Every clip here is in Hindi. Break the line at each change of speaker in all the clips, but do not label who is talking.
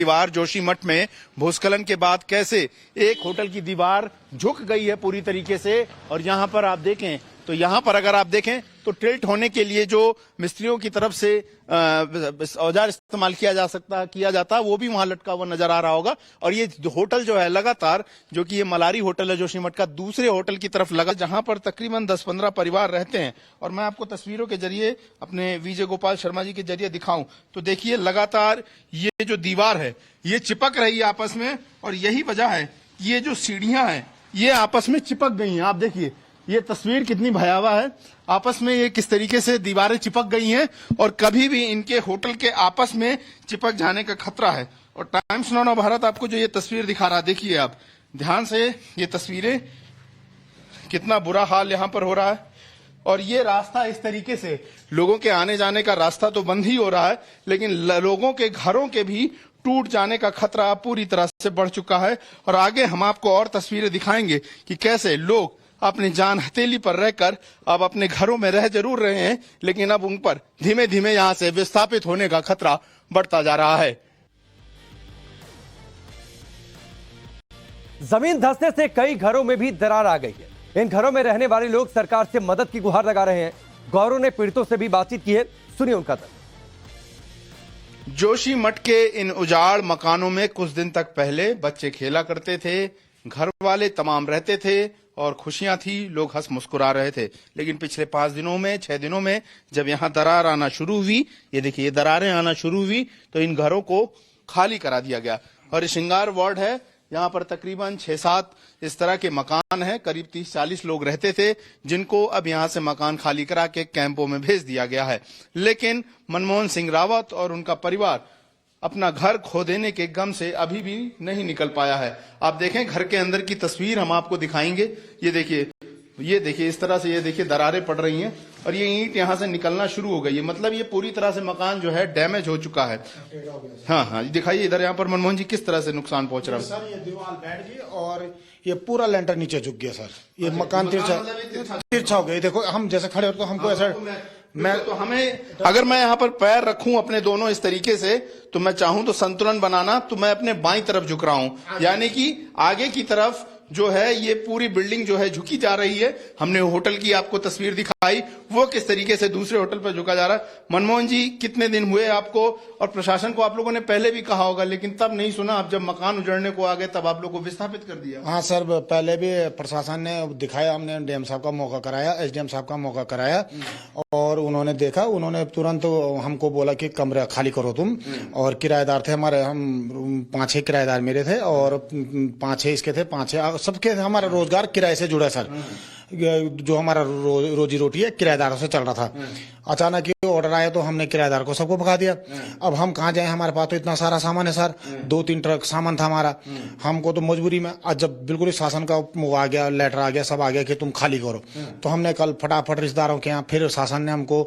परिवार जोशीमठ में भूस्खलन के बाद कैसे एक होटल की दीवार झुक गई है पूरी तरीके से। और यहाँ पर आप देखें तो यहाँ पर अगर आप देखें तो टिल्ट होने के लिए जो मिस्त्रियों की तरफ से औजार इस्तेमाल किया जाता है वो भी वहां लटका हुआ नजर आ रहा होगा। और ये होटल जो है लगातार, जो कि ये मलारी होटल है जोशीमठ का, दूसरे होटल की तरफ लगा जहां पर तकरीबन 10-15 परिवार रहते हैं। और मैं आपको तस्वीरों के जरिए अपने विजय गोपाल शर्मा जी के जरिए दिखाऊं तो देखिए लगातार ये जो दीवार है ये चिपक रही है आपस में। और यही वजह है ये जो सीढ़ियां हैं ये आपस में चिपक गई हैं। आप देखिए ये तस्वीर कितनी भयावह है, आपस में ये किस तरीके से दीवारें चिपक गई हैं और कभी भी इनके होटल के आपस में चिपक जाने का खतरा है। और टाइम्स नाउ भारत आपको जो ये तस्वीर दिखा रहा है, देखिए आप ध्यान से ये तस्वीरें, कितना बुरा हाल यहाँ पर हो रहा है। और ये रास्ता इस तरीके से लोगों के आने जाने का रास्ता तो बंद ही हो रहा है, लेकिन लोगों के घरों के भी टूट जाने का खतरा पूरी तरह से बढ़ चुका है। और आगे हम आपको और तस्वीरें दिखाएंगे कि कैसे लोग अपनी जान हथेली पर रहकर अब अपने घरों में रह जरूर रहे हैं, लेकिन अब उन पर धीमे धीमे यहां से विस्थापित होने का खतरा बढ़ता जा रहा है।
जमीन धंसने से कई घरों में भी दरार आ गई है। इन घरों में रहने वाले लोग सरकार से मदद की गुहार लगा रहे हैं। गौरव ने पीड़ितों से भी बातचीत की है, सुनिए उनका दर्द।
जोशीमठ के इन उजाड़ मकानों में कुछ दिन तक पहले बच्चे खेला करते थे, घर वाले तमाम रहते थे और खुशियां थी, लोग हंस मुस्कुरा रहे थे। लेकिन पिछले 5 दिनों में 6 दिनों में जब यहां दरार आना शुरू हुई, ये देखिए ये दरारें आना शुरू हुई, तो इन घरों को खाली करा दिया गया। और ये श्रृंगार वार्ड है, यहाँ पर तकरीबन 6-7 इस तरह के मकान हैं। करीब 30-40 लोग रहते थे, जिनको अब यहाँ से मकान खाली करा के कैंपों में भेज दिया गया है। लेकिन मनमोहन सिंह रावत और उनका परिवार अपना घर खो देने के गम से अभी भी नहीं निकल पाया है। आप देखें घर के अंदर की तस्वीर हम आपको दिखाएंगे। ये देखिए इस तरह से ये देखिए दरारें पड़ रही हैं और ये ईंट यहाँ से निकलना शुरू हो गई है। मतलब ये पूरी तरह से मकान जो है डैमेज हो चुका है। हाँ, दिखाइए इधर यहाँ पर मनमोहन जी किस तरह से नुकसान पहुंच रहा है।
सर ये दीवार बैठ गई और ये पूरा लेंटर नीचे झुक गया सर। ये मकान तिरछा हो गया। देखो हम जैसे खड़े हो तो हमको ऐसा
अगर मैं यहाँ पर पैर रखूं अपने दोनों इस तरीके से, तो मैं चाहूं तो संतुलन बनाना, तो मैं अपने बाईं तरफ झुक रहा हूं, यानी कि आगे की तरफ जो है ये पूरी बिल्डिंग जो है झुकी जा रही है। हमने होटल की आपको तस्वीर दिखाई, वो किस तरीके से दूसरे होटल पर झुका जा रहा है। मनमोहन जी कितने दिन हुए आपको और प्रशासन को आप लोगों ने पहले भी कहा होगा, लेकिन तब नहीं सुना। अब जब मकान उजड़ने को आ गए तब आप लोग को विस्थापित कर दिया।
हाँ सर, पहले भी प्रशासन ने दिखाया, हमने डीएम साहब का मौका कराया, एसडीएम साहब का मौका कराया और उन्होंने देखा, उन्होंने तुरंत हमको बोला कि कमरा खाली करो तुम। और किराएदार थे हमारे, हम 5-6 किराएदार मेरे थे और 5-6 इसके थे, 5-6 सबके। हमारा रोजगार किराए से जुड़ा है सर, जो हमारा रोजी रोटी है किराएदारों से चल रहा था। अचानक ये ऑर्डर आया तो हमने किराएदार को सबको भगा दिया। अब हम कहाँ जाएं, हमारे पास तो इतना सारा सामान है सर, 2-3 ट्रक सामान था हमारा। हमको तो मजबूरी में आज जब बिल्कुल ही शासन का वो आ गया, लेटर आ गया, सब आ गया कि तुम खाली करो, तो हमने कल फटाफट रिश्तेदारोों के यहाँ, फिर शासन ने हमको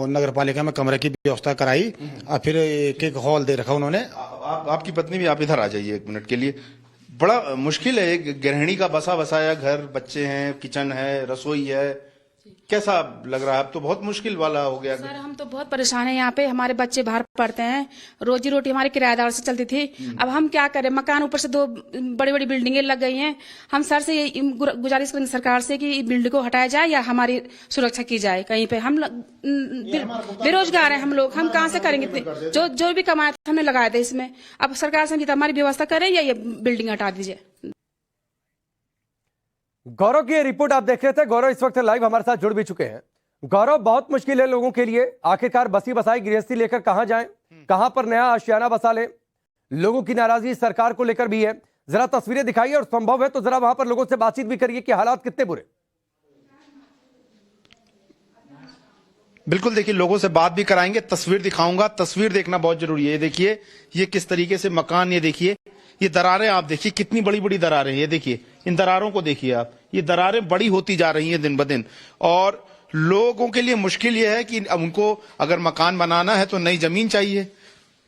नगर पालिका में कमरे की व्यवस्था कराई और फिर एक हॉल दे रखा उन्होंने।
आपकी पत्नी भी, आप इधर आ जाइए 1 मिनट के लिए। बड़ा मुश्किल है एक गृहिणी का बसा बसाया घर, बच्चे हैं, किचन है, रसोई है, कैसा लग रहा है? अब तो बहुत मुश्किल वाला हो गया।
सर हम तो बहुत परेशान हैं यहाँ पे, हमारे बच्चे बाहर पढ़ते हैं, रोजी रोटी हमारे किराएदार से चलती थी। अब हम क्या करें, मकान ऊपर से 2 बड़ी बड़ी बिल्डिंगें लग गई हैं। हम सर से गुजारिश करेंगे सरकार से कि बिल्डिंग को हटाया जाए या हमारी सुरक्षा की जाए कहीं पे। हम बेरोजगार हैं हम लोग, हम कहाँ से करेंगे? जो भी कमाए थे हमने लगाए थे इसमें। अब सरकार से हमारी व्यवस्था करें या ये बिल्डिंग हटा दीजिए।
गौरव की ये रिपोर्ट आप देख रहे थे। गौरव इस वक्त लाइव हमारे साथ जुड़ भी चुके हैं। गौरव, बहुत मुश्किल है लोगों के लिए, आखिरकार बसी बसाई गृहस्थी लेकर कहां जाएं, कहां पर नया आशियाना बसा ले। लोगों की नाराजगी सरकार को लेकर भी है। जरा तस्वीरें दिखाइए और संभव है तो जरा वहां पर लोगों से बातचीत भी करिए कि हालात कितने बुरे।
बिल्कुल, देखिए लोगों से बात भी कराएंगे, तस्वीर दिखाऊंगा। तस्वीर देखना बहुत जरूरी है। ये देखिए ये किस तरीके से मकान, ये देखिए ये दरारें, आप देखिए कितनी बड़ी बड़ी दरारें। ये देखिए इन दरारों को देखिए आप, ये दरारें बड़ी होती जा रही हैं दिन ब दिन। और लोगों के लिए मुश्किल ये है कि उनको अगर मकान बनाना है तो नई जमीन चाहिए,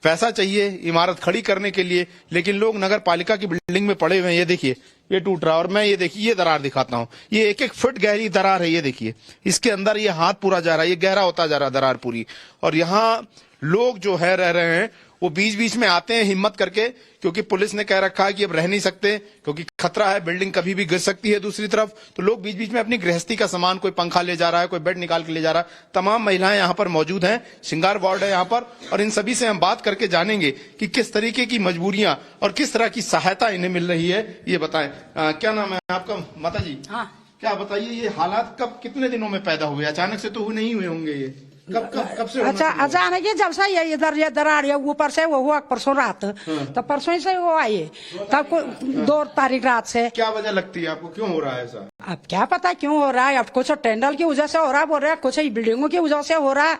पैसा चाहिए इमारत खड़ी करने के लिए, लेकिन लोग नगर पालिका की बिल्डिंग में पड़े हुए हैं। ये देखिए ये टूट रहा है। और मैं ये देखिए ये दरार दिखाता हूं, ये 1-1 फुट गहरी दरार है। ये देखिए इसके अंदर ये हाथ पूरा जा रहा है, ये गहरा होता जा रहा है दरार पूरी। और यहाँ लोग जो है रह रहे हैं वो बीच बीच में आते हैं हिम्मत करके, क्योंकि पुलिस ने कह रखा है कि अब रह नहीं सकते क्योंकि खतरा है, बिल्डिंग कभी भी गिर सकती है दूसरी तरफ। तो लोग बीच बीच में अपनी गृहस्थी का सामान, कोई पंखा ले जा रहा है, कोई बेड निकाल के ले जा रहा है। तमाम महिलाएं यहाँ पर मौजूद हैं, श्रृंगार वार्ड है यहाँ पर, और इन सभी से हम बात करके जानेंगे कि किस तरीके की मजबूरियां और किस तरह की सहायता इन्हें मिल रही है। ये बताएं, क्या नाम है आपका माता जी?
हाँ।
क्या बताइए, ये हालात कब, कितने दिनों में पैदा हुए? अचानक से तो नहीं हुए होंगे ये, कब से?
अच्छा, अचानक ये जब से ये इधर ये दरार है ऊपर से वो हुआ परसों रात, तब परसों ही से वो आए, तब 2 तारीख रात से।
क्या वजह लगती है आपको, क्यों हो रहा है ऐसा?
अब क्या पता क्यों हो रहा है, अब कुछ टेंडर की वजह से हो रहा है बोल रहे हैं, कुछ बिल्डिंगों की वजह से हो रहा है।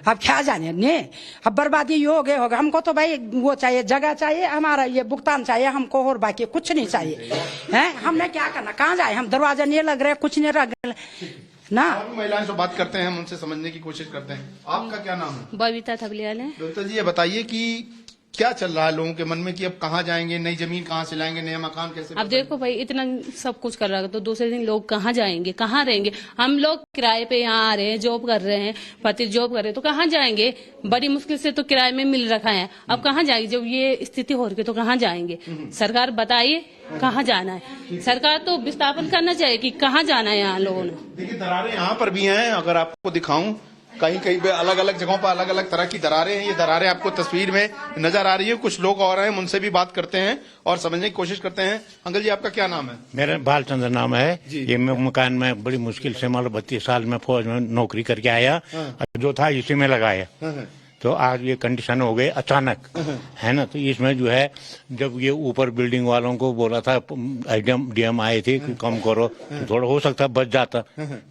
अब क्या जाने ने, अब बर्बादी ये हो गए। हमको तो भाई वो चाहिए, जगह चाहिए, हमारा ये भुगतान चाहिए हमको, और बाकी कुछ नहीं चाहिए है। हमने क्या करना, कहाँ जाए हम, दरवाजा नहीं लग रहे, कुछ नहीं लग रहा ना।
महिलाएं से बात करते हैं, हम उनसे समझने की कोशिश करते हैं। आपका क्या नाम है?
बबीता थबलियाल है।
बबीता जी, ये बताइए कि क्या चल रहा है लोगों के मन में कि अब कहाँ जाएंगे, नई जमीन कहाँ से लाएंगे, नया मकान कैसे?
अब देखो भाई, इतना सब कुछ कर रहा है तो दूसरे दिन लोग कहाँ जाएंगे, कहाँ रहेंगे? हम लोग किराए पे यहाँ आ रहे हैं, जॉब कर रहे हैं, पति जॉब कर रहे हैं, तो कहाँ जाएंगे? बड़ी मुश्किल से तो किराए में मिल रखा है, अब कहाँ जाएंगे? जब ये स्थिति हो रही है तो कहाँ जाएंगे? सरकार बताइए कहाँ जाना है। सरकार तो विस्थापन करना चाहिए कि कहाँ जाना है यहाँ लोगों ने।
देखिए, दरारें यहाँ पर भी हैं, अगर आपको दिखाऊं, कहीं कहीं पे अलग अलग जगहों पर अलग अलग तरह की दरारें हैं। ये दरारें आपको तस्वीर में नजर आ रही है। कुछ लोग और हैं, उनसे भी बात करते हैं और समझने की कोशिश करते हैं। अंकल जी, आपका क्या नाम है?
मेरा बालचंद्र नाम है। ये मकान में बड़ी मुश्किल से, मतलब 32 साल में फौज में नौकरी करके आया, जो था इसी में लगाया। तो आज ये कंडीशन हो गई अचानक, है ना। तो इसमें जो है, जब ये ऊपर बिल्डिंग वालों को बोला था, डीएम आए थे कि कम करो, तो थोड़ा हो सकता बच जाता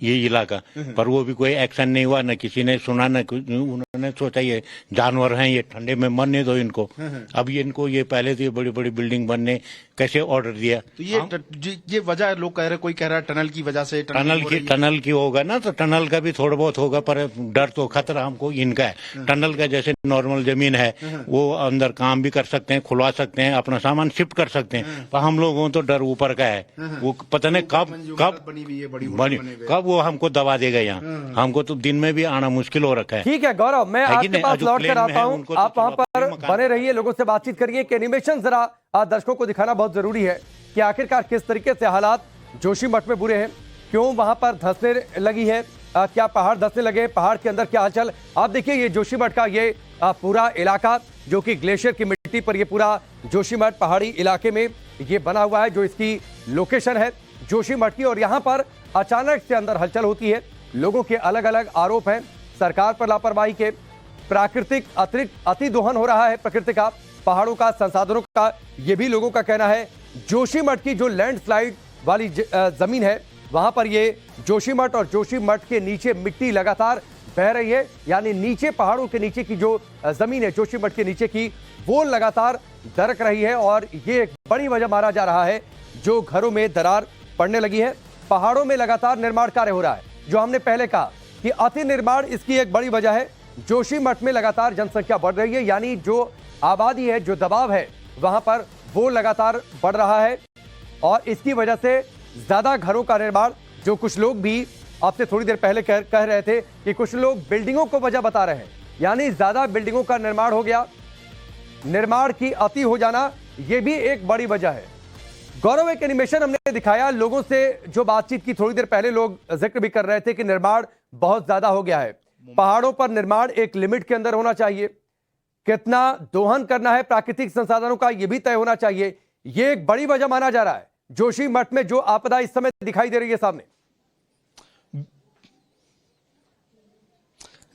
ये इलाका, पर वो भी कोई एक्शन नहीं हुआ, न किसी ने सुना, न उन्होंने सोचा ये जानवर हैं, ये ठंडे में मरने दो इनको। अब ये इनको, ये पहले तो ये बड़ी बड़ी बिल्डिंग बनने कैसे ऑर्डर दिया?
तो ये वजह लोग कह रहे, कोई कह रहा है टनल की वजह से।
टनल की होगा ना, तो टनल का भी थोड़ा बहुत होगा, पर डर तो खतरा हमको इनका है। टनल का जैसे नॉर्मल जमीन है, वो अंदर काम भी कर सकते हैं, खुलवा सकते हैं, अपना सामान शिफ्ट कर सकते हैं, पर हम लोगों तो डर ऊपर का है। वो पता नहीं कब वो हमको दबा देगा यहाँ। हमको तो दिन में भी आना मुश्किल हो रखा है।
ठीक है गौरव, मैं आपके पास लौट कर आता हूँ, आप वहाँ पर बने रहिए, लोगों से बातचीत करिए। कि एनिमेशन जरा दर्शकों को दिखाना बहुत जरूरी है कि आखिरकार किस तरीके से हालात जोशीमठ में बुरे हैं, क्यों वहां पर धंसने लगी है, क्या पहाड़ धंसने लगे, पहाड़ के अंदर क्या हालचाल। आप देखिए, ये जोशीमठ का ये पूरा इलाका जो कि ग्लेशियर की मिट्टी पर, ये पूरा जोशीमठ पहाड़ी इलाके में ये बना हुआ है, जो इसकी लोकेशन है जोशीमठ की। और यहाँ पर अचानक से अंदर हलचल होती है, लोगों के अलग अलग आरोप हैं सरकार पर लापरवाही के, प्राकृतिक अतिरिक्त अति दोहन हो रहा है प्रकृति का, पहाड़ों का, संसाधनों का। ये भी लोगों का कहना है। जोशीमठ की जो लैंडस्लाइड वाली जमीन है, वहां पर ये जोशीमठ और जोशीमठ के नीचे मिट्टी लगातार बह रही है, यानी नीचे पहाड़ों के नीचे की जो जमीन है जोशीमठ के नीचे की, वो लगातार दरक रही है। और ये एक बड़ी वजह माना जा रहा है जो घरों में दरार पड़ने लगी है। पहाड़ों में लगातार निर्माण कार्य हो रहा है, जो हमने पहले कहा कि अति निर्माण इसकी एक बड़ी वजह है। जोशीमठ में लगातार जनसंख्या बढ़ रही है, यानी जो आबादी है, जो दबाव है वहां पर, वो लगातार बढ़ रहा है। और इसकी वजह से ज्यादा घरों का निर्माण, जो कुछ लोग भी आपसे थोड़ी देर पहले कह रहे थे कि कुछ लोग बिल्डिंगों को वजह बता रहे हैं, यानी ज्यादा बिल्डिंगों का निर्माण हो गया, निर्माण की अति हो जाना, यह भी एक बड़ी वजह है। गौरव, एक एनिमेशन हमने दिखाया, लोगों से जो बातचीत की थोड़ी देर पहले, लोग जिक्र भी कर रहे थे कि निर्माण बहुत ज्यादा हो गया है। पहाड़ों पर निर्माण एक लिमिट के अंदर होना चाहिए, कितना दोहन करना है प्राकृतिक संसाधनों का, यह भी तय होना चाहिए। यह एक बड़ी वजह माना जा रहा है जोशीमठ में जो आपदा इस समय दिखाई दे रही है सामने।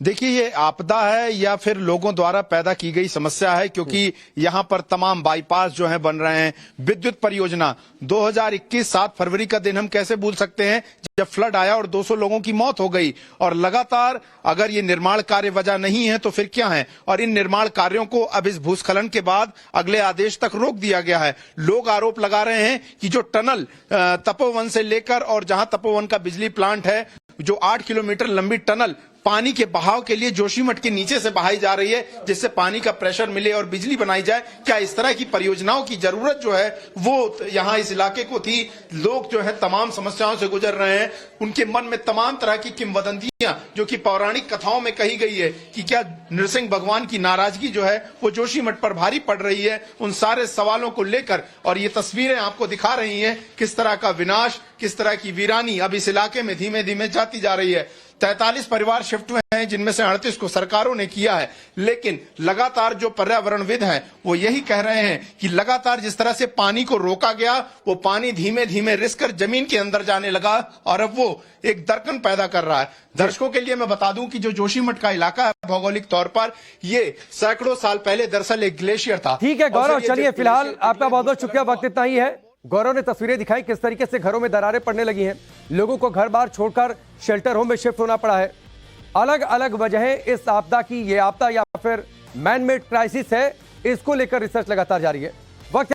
देखिए, ये आपदा है या फिर लोगों द्वारा पैदा की गई समस्या है, क्योंकि यहां पर तमाम बाईपास जो हैं बन रहे हैं, विद्युत परियोजना 2021 7 फरवरी का दिन हम कैसे भूल सकते हैं, जब फ्लड आया और 200 लोगों की मौत हो गई। और लगातार अगर ये निर्माण कार्य वजह नहीं है तो फिर क्या है? और इन निर्माण कार्यों को अब इस भूस्खलन के बाद अगले आदेश तक रोक दिया गया है। लोग आरोप लगा रहे हैं कि जो टनल तपोवन से लेकर और जहां तपोवन का बिजली प्लांट है, जो 8 किलोमीटर लंबी टनल पानी के बहाव के लिए जोशीमठ के नीचे से बहाई जा रही है, जिससे पानी का प्रेशर मिले और बिजली बनाई जाए। क्या इस तरह की परियोजनाओं की जरूरत जो है वो यहाँ इस इलाके को थी? लोग जो है तमाम समस्याओं से गुजर रहे हैं, उनके मन में तमाम तरह की किंवदंतियां जो कि पौराणिक कथाओं में कही गई है कि क्या नृसिंह भगवान की नाराजगी जो है वो जोशीमठ पर भारी पड़ रही है, उन सारे सवालों को लेकर और ये तस्वीरें आपको दिखा रही हैं किस तरह का विनाश, किस तरह की वीरानी अब इस इलाके में धीमे धीमे जाती जा रही है। 43 परिवार शिफ्ट हुए हैं, जिनमें से 38 को सरकारों ने किया है, लेकिन लगातार जो पर्यावरणविद हैं वो यही कह रहे हैं कि लगातार जिस तरह से पानी को रोका गया, वो पानी धीमे धीमे रिसकर जमीन के अंदर जाने लगा और अब वो एक दरकन पैदा कर रहा है। दर्शकों के लिए मैं बता दूं कि जो जोशीमठ का इलाका है भौगोलिक तौर पर, ये सैकड़ों साल पहले दरअसल एक ग्लेशियर था।
ठीक है गौरव, चलिए फिलहाल आपका बहुत बहुत शुक्रिया, वक्त इतना ही है। गौरव ने तस्वीरें दिखाई किस तरीके से घरों में दरारें पड़ने लगी हैं, लोगों को घर बार छोड़कर शेल्टर होम में शिफ्ट होना पड़ा है। अलग अलग वजहें इस आपदा की, ये आपदा या फिर मैन मेड क्राइसिस है, इसको लेकर रिसर्च लगातार जारी है। वक्त